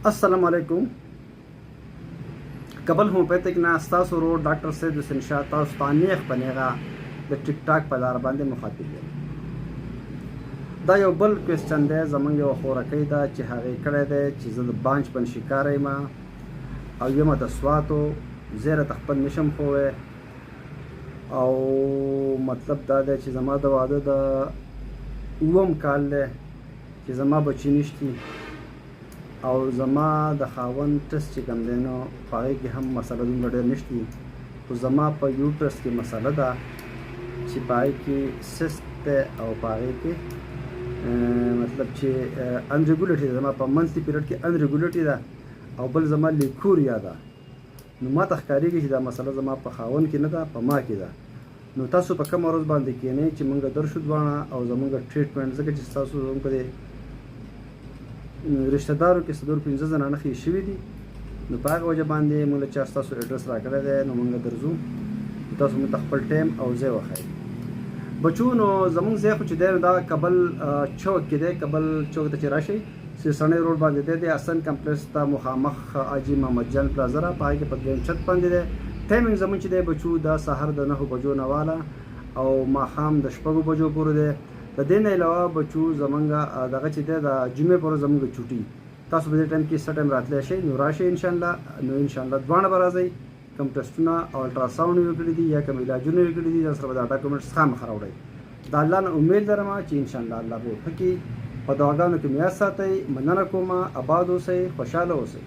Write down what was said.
السلام علیکم. قبل هومیوپیتک نه ستاسو ورور ډاکټر سید حسین شاه تاسو ته نیغ په نیغه د ټیک ټاک په لاره باندې مخاطب یم. دا یو بل کوېسچن دی زموږ یوه خورکۍ ده چې هغې کړی دی چې زه د بانچ پنشیکاره یم او یمه د سواتو زیره ته خپل نشم خوی او مطلب دا دی چې زما د واده د 9 کال دی چې زما بچي نشتي او زما د خاوند ټس چې کوم دی نو په هغې کې هم مسله دومره ډېر نشتي خو زما په یوټرس کې مسله ده چې په هغې کې سیسټ دی او په هغې کې مطلب چې انریګولیټي ده زما په منثلي پیریډ کې انریګولیټي ده او بل زما لیکوریا ده. نو ما ته ښکارېږي چې دا مسله زما په خاوند کې نه ده په ما کې ده. نو تاسو په کومه ورځ باندې کښېنئ چې موږ درشو دواړه او زموږ ټریټمنټ ځکه چې ستاسو زموږ په دې رشته دارو کې 4-5 زنانه ښې شوي دي نو په هغه وجه باندې موږ له چا ستاسو اډرس راکړی دی نو موږ درځو تاسو موږ ته خپل ټایم او ځای وښایئ. بچو نو زموږ ځای خو چې دی نو دا کابل چوک کې دی. کابل چوک ته چې راشئ سیرسنۍ روډ باندې دی د حسن کمپلیکس ته مخامخ حاجي محمد جان پلازا را په هغې کې په دویم چھت باندې دی. ټایمنګ زموږ چې دی بچو دا سهار د 9 بجو نه واله او ماښام د 6 بجو پورې دی. د دې نه علاوه بچو زمونږ دغه چې دی د جمعې پر ورځ زموږ چوټي تاسو په دې ټایم کې څه ټایم راتلی شئ نو راشئ انشاءالله. نو انشاءالله دواړه به راځئ کوم ټسټونه او الټراساونډ یې کړي دي یا کوم علاجونه یې کړي دي سره به دا ډاکومنټس خامخا راوړئ. د الله نه امید لرم چې انشاءالله الله به ښه کړي. په دعاګانو کې مې یاد ساتئ. مننه کومه. آباد اوسئ، خوشحاله اوسئ.